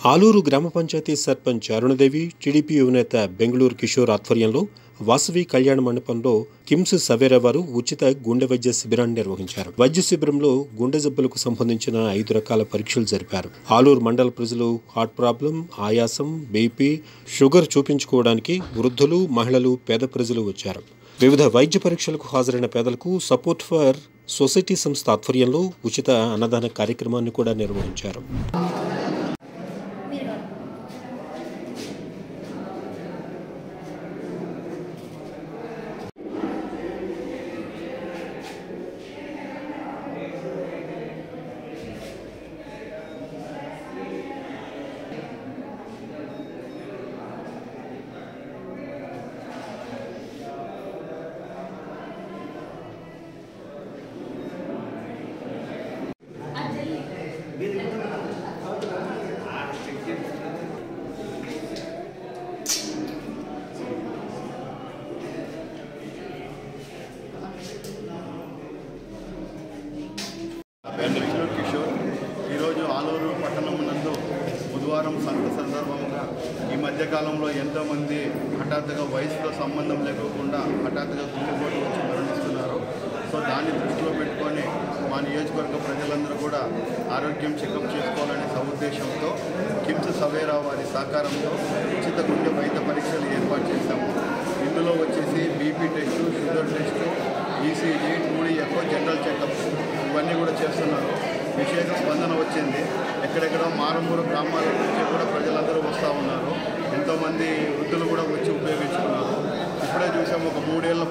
ఆలూరు గ్రామ పంచాయతీ సర్పంచ్ అరుణదేవి, టీడీపీ యువనేత బెంగళూరు కిషోర్ ఆధ్వర్యంలో వాసవి కళ్యాణ మండపంలో కిమ్స్ సవేరా వారు ఉచిత గుండె వైద్య శిబిరాన్ని నిర్వహించారు. వైద్య శిబిరంలో గుండె జబ్బులకు సంబంధించిన 5 రకాల పరీక్షలు జరిపారు. ఆలూరు మండల ప్రజలు హార్ట్ ప్రాబ్లం, ఆయాసం, బీపీ, షుగర్ చూపించుకోవడానికి వృద్ధులు, మహిళలు, పేద ప్రజలు వచ్చారు. వివిధ వైద్య పరీక్షలకు హాజరైన పేదలకు సపోర్ట్ ఫర్ సొసైటీ సంస్థ ఆధ్వర్యంలో ఉచిత అన్నదాన కార్యక్రమాన్ని కూడా నిర్వహించారు. బెంగళూరు కిషోర్ ఈరోజు ఆలూరు పట్టణం నందు బుధవారం సందర్భంగా ఈ మధ్యకాలంలో ఎంతోమంది హఠాత్తుగా వయసుతో సంబంధం లేకుండా హఠాత్తుగా గుండెపోటు వచ్చి మరణిస్తున్నారు. సో దాన్ని దృష్టిలో పెట్టుకొని మా నియోజకవర్గ ప్రజలందరూ కూడా ఆరోగ్యం చెకప్ చేసుకోవాలనే సదుద్దేశంతో కిమ్స్ సవేరా వారి సహకారంతో ఉచిత గుండె వైద్య పరీక్షలు ఏర్పాటు చేశాము. ఇందులో వచ్చేసి BP test, sugar test, ECG, 2D echo, general checkup ఇవన్నీ కూడా చేస్తున్నారు. విశేష స్పందన వచ్చింది. ఎక్కడెక్కడో మారుమూల గ్రామాల నుంచి కూడా ప్రజలందరూ వస్తూ ఉన్నారు. ఎంతోమంది వృద్ధులు కూడా వచ్చి ఉపయోగించుకున్నారు. ఇప్పుడే చూసాము, ఒక 3 ఏళ్ల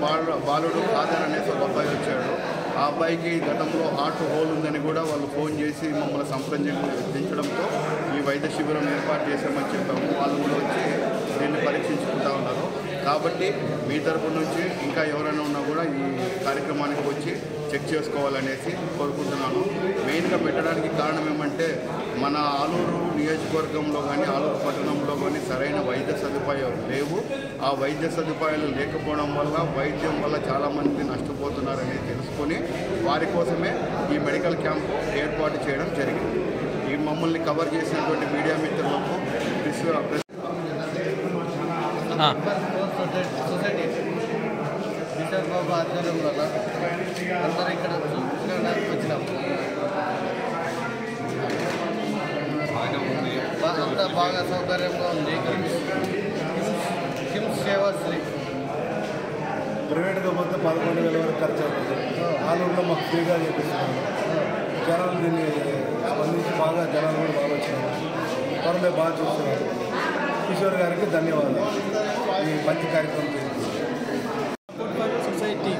బాలుడు ఫాదర్ అనేసి ఒక అబ్బాయి వచ్చాడు. ఆ అబ్బాయికి గతంలో హార్ట్ హోల్ ఉందని కూడా వాళ్ళు ఫోన్ చేసి మమ్మల్ని సంప్రదించడంతో ఈ వైద్య శిబిరం ఏర్పాటు చేసామని చెప్పాము. వాళ్ళు కూడా వచ్చి దీన్ని పరీక్షించుకుంటూ ఉన్నారు. కాబట్టి మీ తరపు నుంచి ఇంకా ఎవరైనా ఉన్నా కూడా ఈ కార్యక్రమానికి వచ్చి చెక్ చేసుకోవాలనేసి కోరుకుంటున్నాను. మెయిన్గా పెట్టడానికి కారణం ఏమంటే, మన ఆలూరు నియోజకవర్గంలో కానీ ఆలూరు పట్టణంలో కానీ సరైన వైద్య సదుపాయాలు లేవు. ఆ వైద్య సదుపాయాలు లేకపోవడం వల్ల వైద్యం వల్ల చాలామంది నష్టపోతున్నారని తెలుసుకొని వారి కోసమే ఈ మెడికల్ క్యాంపు ఏర్పాటు చేయడం జరిగింది. ఈ మమ్మల్ని కవర్ చేసినటువంటి మీడియా మిత్రులకు సొసైటీ కిషోర్ బాబు ఆధ్వర్యం వల్ల అందరూ ఇక్కడ వచ్చినాం. అంతా బాగా సౌకర్యంగా ఉంది. కిమ్స్ సేవాశ్రీ ప్రైవేట్గా పోతే 11,000 వరకు ఖర్చు అవుతుంది. ఆలూరులో మాకు ఫ్రీగా చేపిస్తున్నాము. జనాలు దీన్ని స్పందించి జనాలు కూడా బాగా వచ్చినారు. త్వరలో బాగా చూస్తున్నారు. కిషోర్ గారికి ధన్యవాదాలు. ఈ మంచి కార్యక్రమం చేస్తున్నారు. సొసైటీ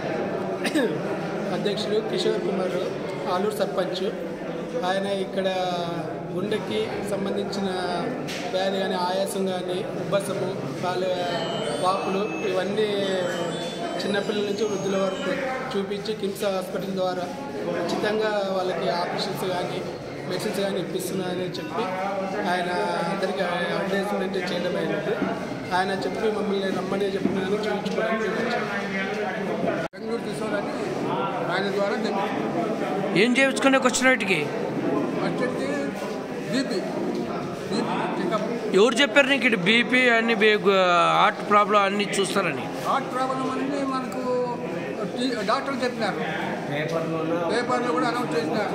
అధ్యక్షుడు కిషోర్ కుమార్, ఆలూరు సర్పంచ్. ఆయన ఇక్కడ గుండెకి సంబంధించిన వ్యాధి కానీ, ఆయాసం కానీ, ఉబ్బసము, వాపులు ఇవన్నీ చిన్నపిల్లల నుంచి వృద్ధుల వరకు చూపించి కిమ్స్ హాస్పిటల్ ద్వారా ఉచితంగా వాళ్ళకి ఆపరేషన్స్ కానీ, మెడిసిన్స్ కానీ ఇప్పిస్తున్నారని చెప్పి ఆయన అందరికీ అడ్వర్టైజ్మెంట్ చేయడం అయినట్టు ఆయన చెప్పి మమ్మల్ని రమ్మని చెప్పిన చూపించుకోవడానికి వచ్చాను. బెంగళూరు కిషోర్ అని ఆయన ద్వారా ఏం చేయించుకునే వచ్చినట్టుకి బీపీ చెకప్. ఎవరు చెప్పారు నీకు ఇటు బీపీ అన్ని హార్ట్ ప్రాబ్లం అన్ని చూస్తారని? హార్ట్ ప్రాబ్లం అన్నీ మనకు డాక్టర్లు చెప్పినారు, పేపర్లో కూడా అనౌన్స్ చేసినారు.